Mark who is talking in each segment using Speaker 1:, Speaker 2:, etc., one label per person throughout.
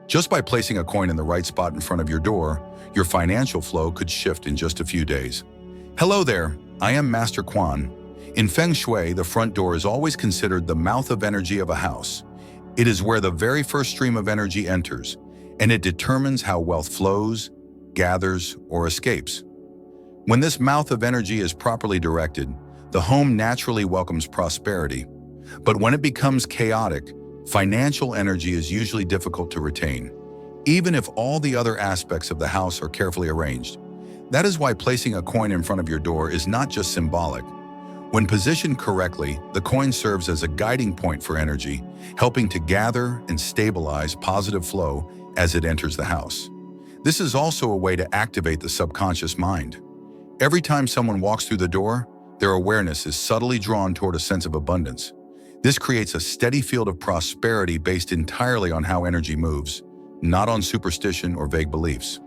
Speaker 1: Just by placing a coin in the right spot in front of your door, your financial flow could shift in just a few days. Hello there, I am Master Quan. In Feng Shui, the front door is always considered the mouth of energy of a house. It is where the very first stream of energy enters, and it determines how wealth flows, gathers, or escapes. When this mouth of energy is properly directed, the home naturally welcomes prosperity. But when it becomes chaotic, financial energy is usually difficult to retain, even if all the other aspects of the house are carefully arranged. That is why placing a coin in front of your door is not just symbolic. When positioned correctly, the coin serves as a guiding point for energy, helping to gather and stabilize positive flow as it enters the house. This is also a way to activate the subconscious mind. Every time someone walks through the door, their awareness is subtly drawn toward a sense of abundance. This creates a steady field of prosperity based entirely on how energy moves, not on superstition or vague beliefs.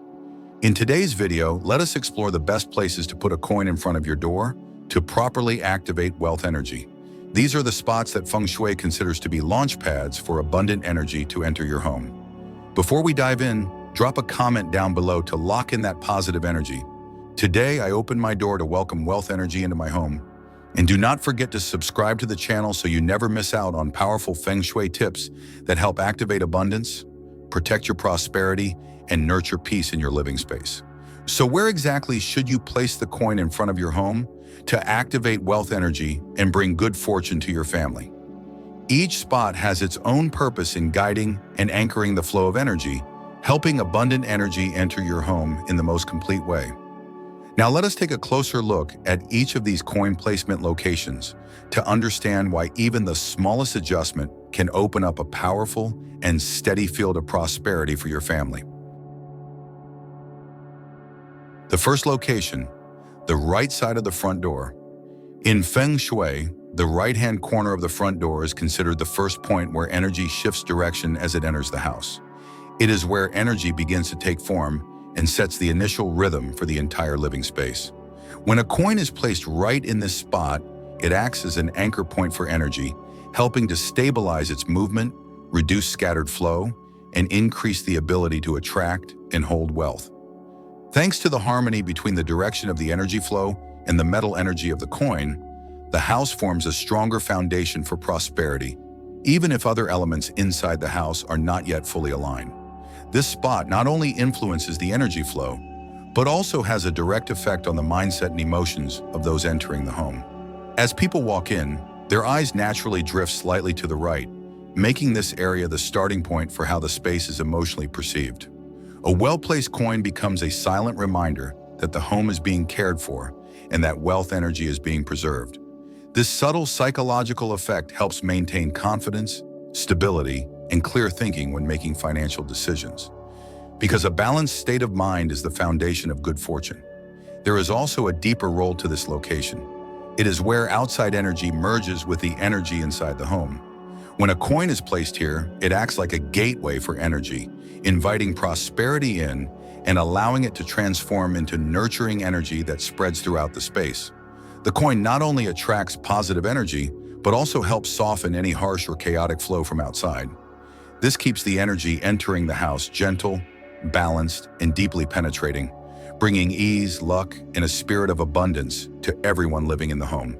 Speaker 1: In today's video, let us explore the best places to put a coin in front of your door to properly activate wealth energy. These are the spots that Feng Shui considers to be launch pads for abundant energy to enter your home. Before we dive in, drop a comment down below to lock in that positive energy. Today, I open my door to welcome wealth energy into my home. And do not forget to subscribe to the channel so you never miss out on powerful Feng Shui tips that help activate abundance, protect your prosperity, and nurture peace in your living space. So where exactly should you place the coin in front of your home to activate wealth energy and bring good fortune to your family? Each spot has its own purpose in guiding and anchoring the flow of energy, helping abundant energy enter your home in the most complete way. Now let us take a closer look at each of these coin placement locations to understand why even the smallest adjustment can open up a powerful and steady field of prosperity for your family. The first location, the right side of the front door. In Feng Shui, the right-hand corner of the front door is considered the first point where energy shifts direction as it enters the house. It is where energy begins to take form and sets the initial rhythm for the entire living space. When a coin is placed right in this spot, it acts as an anchor point for energy, helping to stabilize its movement, reduce scattered flow, and increase the ability to attract and hold wealth. Thanks to the harmony between the direction of the energy flow and the metal energy of the coin, the house forms a stronger foundation for prosperity, even if other elements inside the house are not yet fully aligned. This spot not only influences the energy flow, but also has a direct effect on the mindset and emotions of those entering the home. As people walk in, their eyes naturally drift slightly to the right, making this area the starting point for how the space is emotionally perceived. A well-placed coin becomes a silent reminder that the home is being cared for and that wealth energy is being preserved. This subtle psychological effect helps maintain confidence, stability, and clear thinking when making financial decisions. Because a balanced state of mind is the foundation of good fortune. There is also a deeper role to this location. It is where outside energy merges with the energy inside the home. When a coin is placed here, it acts like a gateway for energy, inviting prosperity in and allowing it to transform into nurturing energy that spreads throughout the space. The coin not only attracts positive energy, but also helps soften any harsh or chaotic flow from outside. This keeps the energy entering the house gentle, balanced, and deeply penetrating, bringing ease, luck, and a spirit of abundance to everyone living in the home.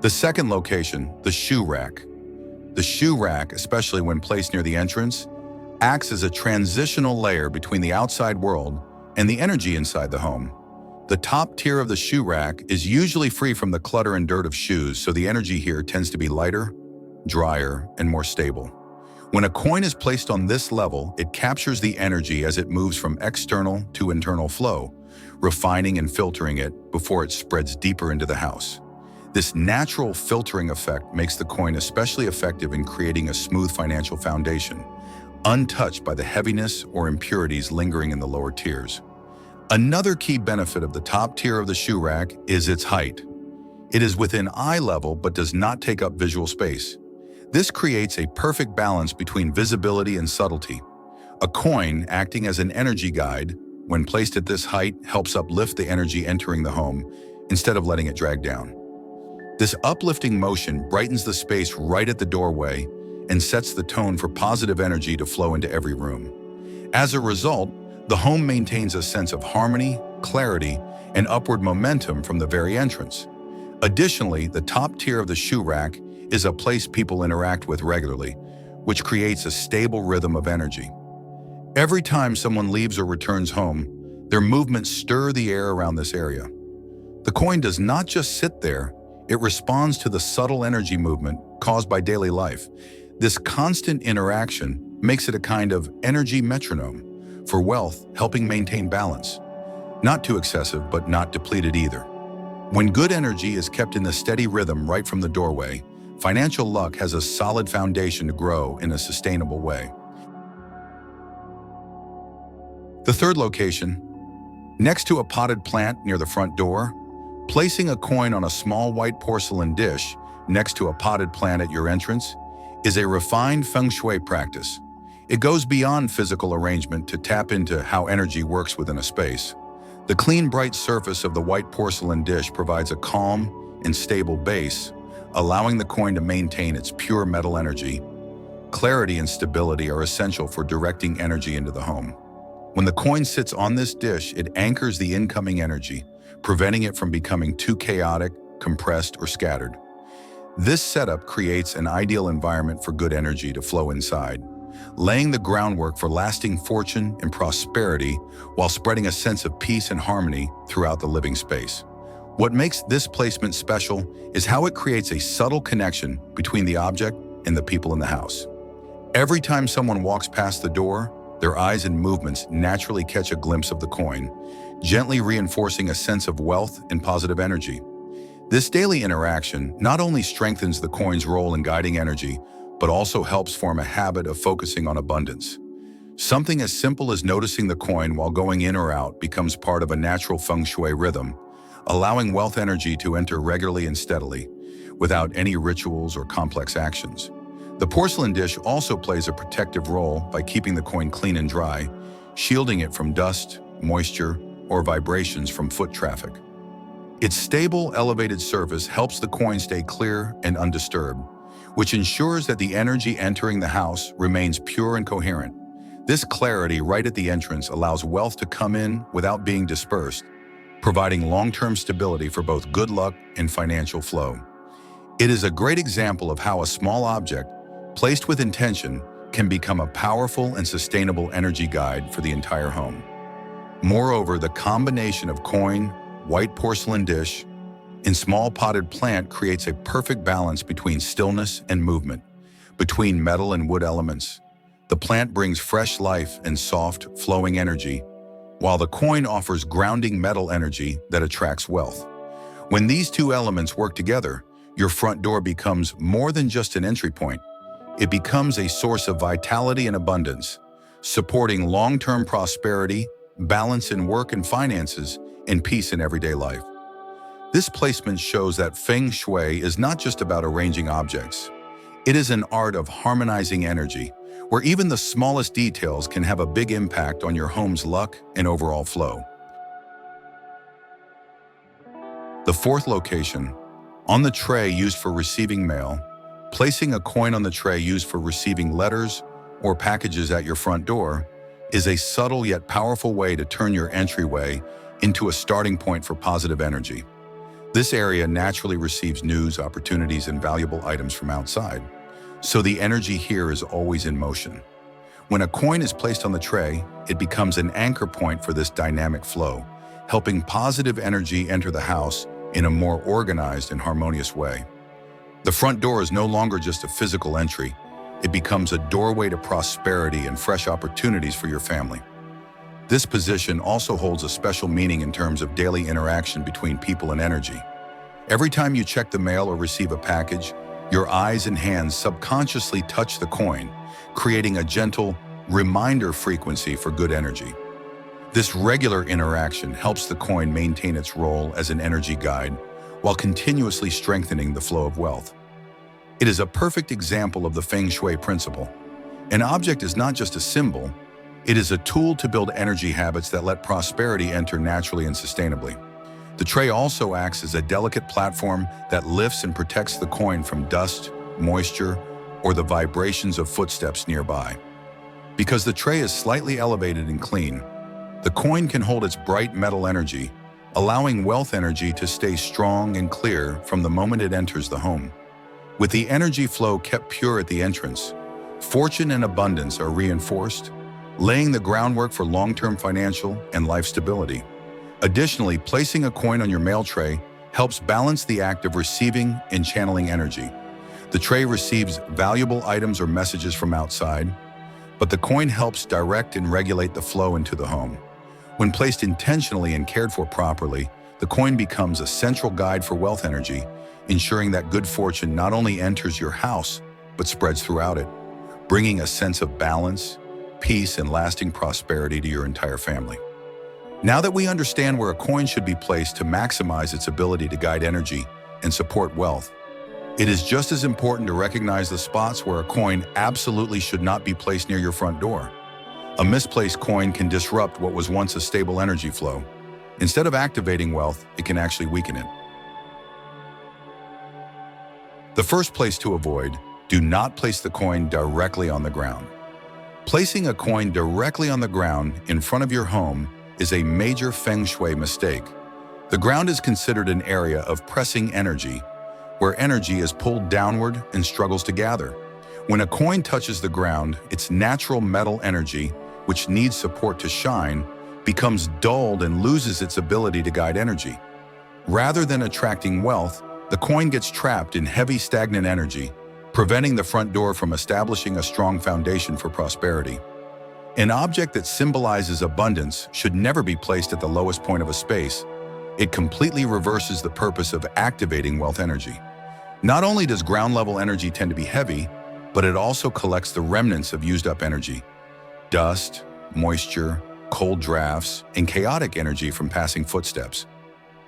Speaker 1: The second location, the shoe rack. The shoe rack, especially when placed near the entrance, acts as a transitional layer between the outside world and the energy inside the home. The top tier of the shoe rack is usually free from the clutter and dirt of shoes, so the energy here tends to be lighter, drier, and more stable. When a coin is placed on this level, it captures the energy as it moves from external to internal flow, refining and filtering it before it spreads deeper into the house. This natural filtering effect makes the coin especially effective in creating a smooth financial foundation, untouched by the heaviness or impurities lingering in the lower tiers. Another key benefit of the top tier of the shoe rack is its height. It is within eye level but does not take up visual space. This creates a perfect balance between visibility and subtlety. A coin, acting as an energy guide, when placed at this height, helps uplift the energy entering the home instead of letting it drag down. This uplifting motion brightens the space right at the doorway and sets the tone for positive energy to flow into every room. As a result, the home maintains a sense of harmony, clarity, and upward momentum from the very entrance. Additionally, the top tier of the shoe rack is a place people interact with regularly, which creates a stable rhythm of energy. Every time someone leaves or returns home, their movements stir the air around this area. The coin does not just sit there, it responds to the subtle energy movement caused by daily life. This constant interaction makes it a kind of energy metronome for wealth, helping maintain balance. Not too excessive, but not depleted either. When good energy is kept in a steady rhythm right from the doorway, financial luck has a solid foundation to grow in a sustainable way. The third location, next to a potted plant near the front door, placing a coin on a small white porcelain dish next to a potted plant at your entrance is a refined Feng Shui practice. It goes beyond physical arrangement to tap into how energy works within a space. The clean, bright surface of the white porcelain dish provides a calm and stable base, allowing the coin to maintain its pure metal energy. Clarity and stability are essential for directing energy into the home. When the coin sits on this dish, it anchors the incoming energy, preventing it from becoming too chaotic, compressed, or scattered. This setup creates an ideal environment for good energy to flow inside, laying the groundwork for lasting fortune and prosperity while spreading a sense of peace and harmony throughout the living space. What makes this placement special is how it creates a subtle connection between the object and the people in the house. Every time someone walks past the door, their eyes and movements naturally catch a glimpse of the coin, gently reinforcing a sense of wealth and positive energy. This daily interaction not only strengthens the coin's role in guiding energy, but also helps form a habit of focusing on abundance. Something as simple as noticing the coin while going in or out becomes part of a natural Feng Shui rhythm, allowing wealth energy to enter regularly and steadily, without any rituals or complex actions. The porcelain dish also plays a protective role by keeping the coin clean and dry, shielding it from dust, moisture, or vibrations from foot traffic. Its stable, elevated surface helps the coin stay clear and undisturbed, which ensures that the energy entering the house remains pure and coherent. This clarity right at the entrance allows wealth to come in without being dispersed, providing long-term stability for both good luck and financial flow. It is a great example of how a small object, placed with intention, can become a powerful and sustainable energy guide for the entire home. Moreover, the combination of coin, white porcelain dish, and small potted plant creates a perfect balance between stillness and movement, between metal and wood elements. The plant brings fresh life and soft, flowing energy, while the coin offers grounding metal energy that attracts wealth. When these two elements work together, your front door becomes more than just an entry point. It becomes a source of vitality and abundance, supporting long-term prosperity, balance in work and finances, and peace in everyday life. This placement shows that Feng Shui is not just about arranging objects. It is an art of harmonizing energy, where even the smallest details can have a big impact on your home's luck and overall flow. The fourth location, on the tray used for receiving mail, placing a coin on the tray used for receiving letters or packages at your front door is a subtle yet powerful way to turn your entryway into a starting point for positive energy. This area naturally receives news, opportunities, and valuable items from outside, so the energy here is always in motion. When a coin is placed on the tray, it becomes an anchor point for this dynamic flow, helping positive energy enter the house in a more organized and harmonious way. The front door is no longer just a physical entry. It becomes a doorway to prosperity and fresh opportunities for your family. This position also holds a special meaning in terms of daily interaction between people and energy. Every time you check the mail or receive a package, your eyes and hands subconsciously touch the coin, creating a gentle reminder frequency for good energy. This regular interaction helps the coin maintain its role as an energy guide while continuously strengthening the flow of wealth. It is a perfect example of the Feng Shui principle. An object is not just a symbol, it is a tool to build energy habits that let prosperity enter naturally and sustainably. The tray also acts as a delicate platform that lifts and protects the coin from dust, moisture, or the vibrations of footsteps nearby. Because the tray is slightly elevated and clean, the coin can hold its bright metal energy, allowing wealth energy to stay strong and clear from the moment it enters the home. With the energy flow kept pure at the entrance, fortune and abundance are reinforced, laying the groundwork for long-term financial and life stability. Additionally, placing a coin on your mail tray helps balance the act of receiving and channeling energy. The tray receives valuable items or messages from outside, but the coin helps direct and regulate the flow into the home. When placed intentionally and cared for properly, the coin becomes a central guide for wealth energy, ensuring that good fortune not only enters your house, but spreads throughout it, bringing a sense of balance, peace, and lasting prosperity to your entire family. Now that we understand where a coin should be placed to maximize its ability to guide energy and support wealth, it is just as important to recognize the spots where a coin absolutely should not be placed near your front door. A misplaced coin can disrupt what was once a stable energy flow. Instead of activating wealth, it can actually weaken it. The first place to avoid: do not place the coin directly on the ground. Placing a coin directly on the ground in front of your home is a major Feng Shui mistake. The ground is considered an area of pressing energy, where energy is pulled downward and struggles to gather. When a coin touches the ground, its natural metal energy, which needs support to shine, becomes dulled and loses its ability to guide energy. Rather than attracting wealth, the coin gets trapped in heavy, stagnant energy, preventing the front door from establishing a strong foundation for prosperity. An object that symbolizes abundance should never be placed at the lowest point of a space. It completely reverses the purpose of activating wealth energy. Not only does ground-level energy tend to be heavy, but it also collects the remnants of used-up energy: dust, moisture, cold drafts, and chaotic energy from passing footsteps.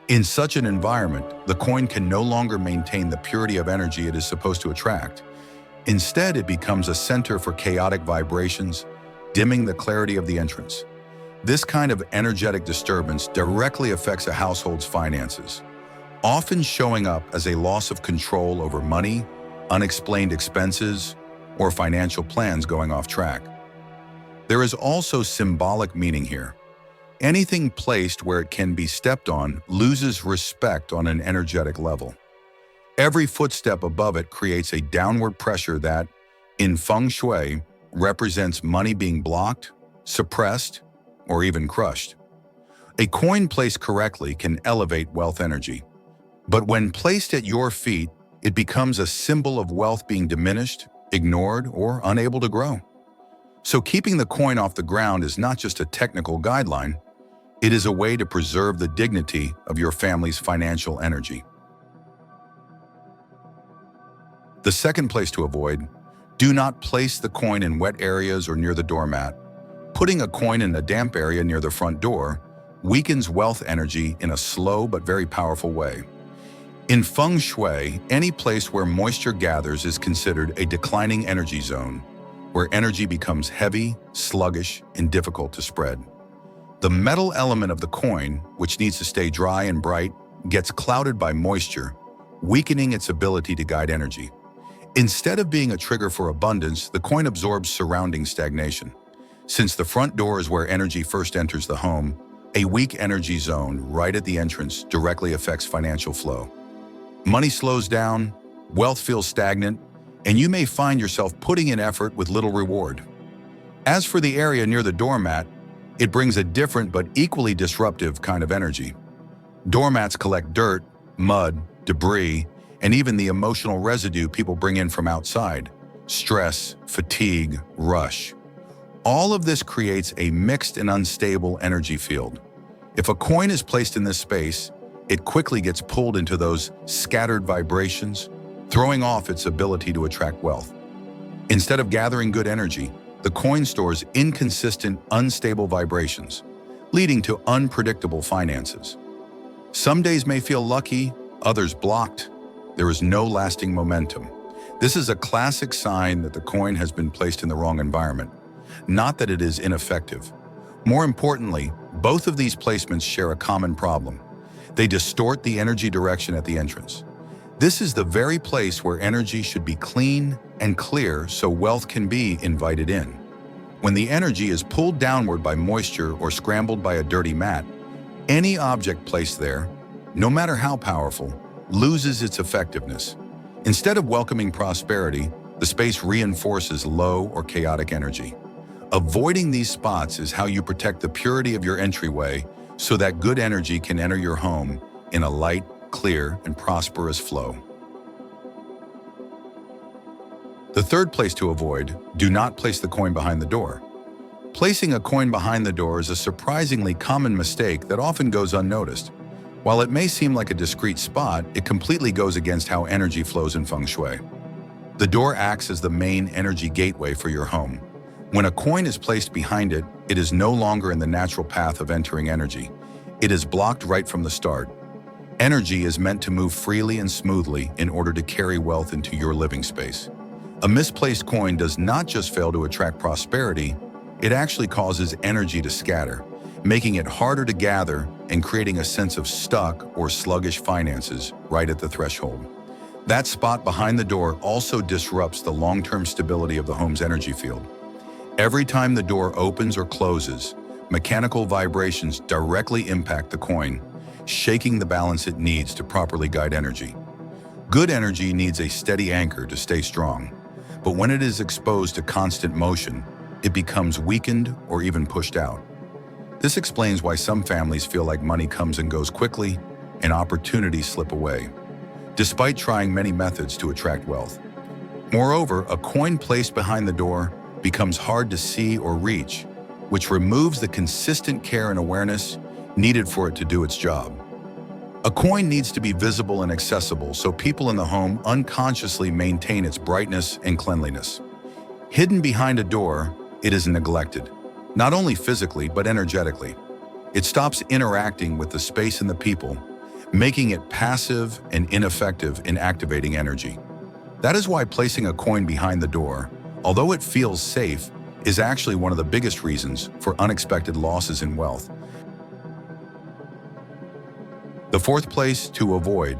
Speaker 1: In such an environment, the coin can no longer maintain the purity of energy it is supposed to attract. Instead, it becomes a center for chaotic vibrations, dimming the clarity of the entrance. This kind of energetic disturbance directly affects a household's finances, often showing up as a loss of control over money, unexplained expenses, or financial plans going off track. There is also symbolic meaning here. Anything placed where it can be stepped on loses respect on an energetic level. Every footstep above it creates a downward pressure that, in Feng Shui, represents money being blocked, suppressed, or even crushed. A coin placed correctly can elevate wealth energy. But when placed at your feet, it becomes a symbol of wealth being diminished, ignored, or unable to grow. So keeping the coin off the ground is not just a technical guideline, it is a way to preserve the dignity of your family's financial energy. The second place to avoid: do not place the coin in wet areas or near the doormat. Putting a coin in a damp area near the front door weakens wealth energy in a slow but very powerful way. In Feng Shui, any place where moisture gathers is considered a declining energy zone, where energy becomes heavy, sluggish, and difficult to spread. The metal element of the coin, which needs to stay dry and bright, gets clouded by moisture, weakening its ability to guide energy. Instead of being a trigger for abundance, the coin absorbs surrounding stagnation. Since the front door is where energy first enters the home, a weak energy zone right at the entrance directly affects financial flow. Money slows down, wealth feels stagnant, and you may find yourself putting in effort with little reward. As for the area near the doormat, it brings a different but equally disruptive kind of energy. Doormats collect dirt, mud, debris, and even the emotional residue people bring in from outside: stress, fatigue, rush. All of this creates a mixed and unstable energy field. If a coin is placed in this space, it quickly gets pulled into those scattered vibrations, throwing off its ability to attract wealth. Instead of gathering good energy, the coin stores inconsistent, unstable vibrations, leading to unpredictable finances. Some days may feel lucky, others blocked. There is no lasting momentum. This is a classic sign that the coin has been placed in the wrong environment, not that it is ineffective. More importantly, both of these placements share a common problem. They distort the energy direction at the entrance. This is the very place where energy should be clean and clear so wealth can be invited in. When the energy is pulled downward by moisture or scrambled by a dirty mat, any object placed there, no matter how powerful, loses its effectiveness. Instead of welcoming prosperity, the space reinforces low or chaotic energy. Avoiding these spots is how you protect the purity of your entryway so that good energy can enter your home in a light, clear, and prosperous flow. The third place to avoid: do not place the coin behind the door. Placing a coin behind the door is a surprisingly common mistake that often goes unnoticed. While it may seem like a discreet spot, it completely goes against how energy flows in Feng Shui. The door acts as the main energy gateway for your home. When a coin is placed behind it, it is no longer in the natural path of entering energy. It is blocked right from the start. Energy is meant to move freely and smoothly in order to carry wealth into your living space. A misplaced coin does not just fail to attract prosperity, it actually causes energy to scatter, making it harder to gather and creating a sense of stuck or sluggish finances right at the threshold. That spot behind the door also disrupts the long-term stability of the home's energy field. Every time the door opens or closes, mechanical vibrations directly impact the coin, shaking the balance it needs to properly guide energy. Good energy needs a steady anchor to stay strong, but when it is exposed to constant motion, it becomes weakened or even pushed out. This explains why some families feel like money comes and goes quickly and opportunities slip away, despite trying many methods to attract wealth. Moreover, a coin placed behind the door becomes hard to see or reach, which removes the consistent care and awareness needed for it to do its job. A coin needs to be visible and accessible so people in the home unconsciously maintain its brightness and cleanliness. Hidden behind a door, it is neglected, not only physically but energetically. It stops interacting with the space and the people, making it passive and ineffective in activating energy. That is why placing a coin behind the door, although it feels safe, is actually one of the biggest reasons for unexpected losses in wealth. The fourth place to avoid: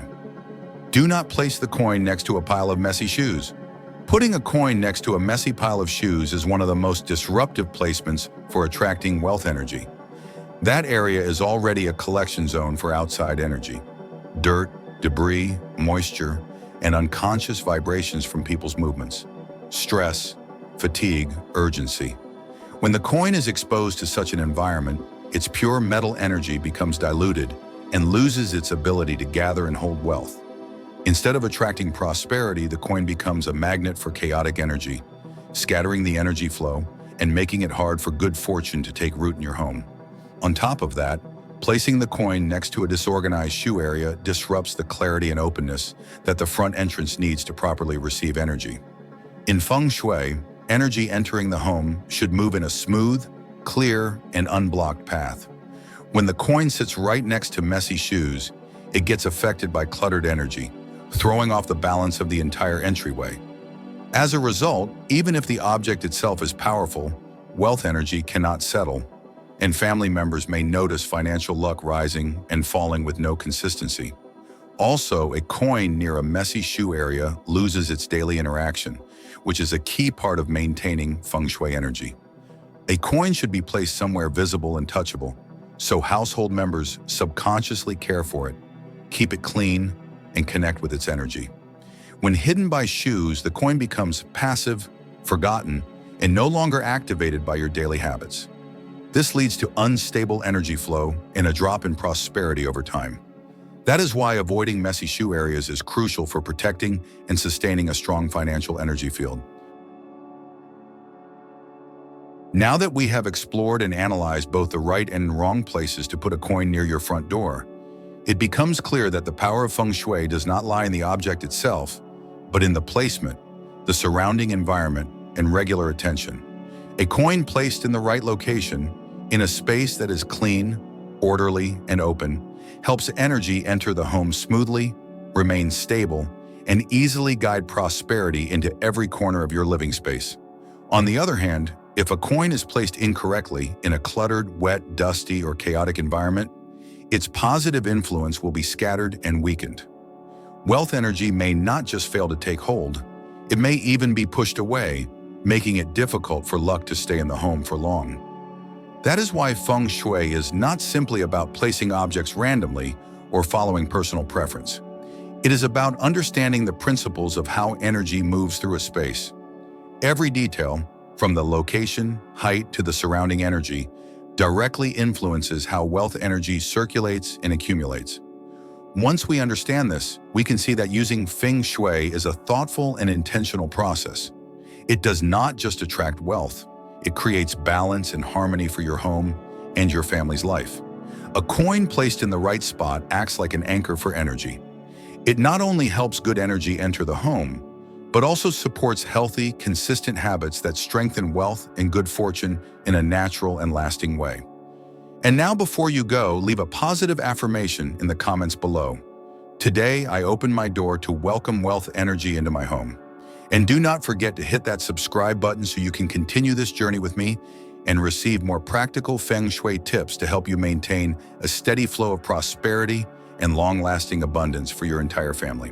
Speaker 1: do not place the coin next to a pile of messy shoes. Putting a coin next to a messy pile of shoes is one of the most disruptive placements for attracting wealth energy. That area is already a collection zone for outside energy. Dirt, debris, moisture, and unconscious vibrations from people's movements. Stress, fatigue, urgency. When the coin is exposed to such an environment, its pure metal energy becomes diluted and loses its ability to gather and hold wealth. Instead of attracting prosperity, the coin becomes a magnet for chaotic energy, scattering the energy flow and making it hard for good fortune to take root in your home. On top of that, placing the coin next to a disorganized shoe area disrupts the clarity and openness that the front entrance needs to properly receive energy. In Feng Shui, energy entering the home should move in a smooth, clear, and unblocked path. When the coin sits right next to messy shoes, it gets affected by cluttered energy, throwing off the balance of the entire entryway. As a result, even if the object itself is powerful, wealth energy cannot settle, and family members may notice financial luck rising and falling with no consistency. Also, a coin near a messy shoe area loses its daily interaction, which is a key part of maintaining Feng Shui energy. A coin should be placed somewhere visible and touchable, so household members subconsciously care for it, keep it clean, and connect with its energy. When hidden by shoes, the coin becomes passive, forgotten, and no longer activated by your daily habits. This leads to unstable energy flow and a drop in prosperity over time. That is why avoiding messy shoe areas is crucial for protecting and sustaining a strong financial energy field. Now that we have explored and analyzed both the right and wrong places to put a coin near your front door, it becomes clear that the power of Feng Shui does not lie in the object itself, but in the placement, the surrounding environment, and regular attention. A coin placed in the right location, in a space that is clean, orderly, and open, helps energy enter the home smoothly, remain stable, and easily guide prosperity into every corner of your living space. On the other hand, if a coin is placed incorrectly in a cluttered, wet, dusty, or chaotic environment, its positive influence will be scattered and weakened. Wealth energy may not just fail to take hold, it may even be pushed away, making it difficult for luck to stay in the home for long. That is why Feng Shui is not simply about placing objects randomly or following personal preference. It is about understanding the principles of how energy moves through a space. Every detail, from the location, height to the surrounding energy, directly influences how wealth energy circulates and accumulates. Once we understand this, we can see that using Feng Shui is a thoughtful and intentional process. It does not just attract wealth, it creates balance and harmony for your home and your family's life. A coin placed in the right spot acts like an anchor for energy. It not only helps good energy enter the home, but also supports healthy, consistent habits that strengthen wealth and good fortune in a natural and lasting way. And now, before you go, leave a positive affirmation in the comments below. Today, I open my door to welcome wealth energy into my home. And do not forget to hit that subscribe button so you can continue this journey with me and receive more practical Feng Shui tips to help you maintain a steady flow of prosperity and long-lasting abundance for your entire family.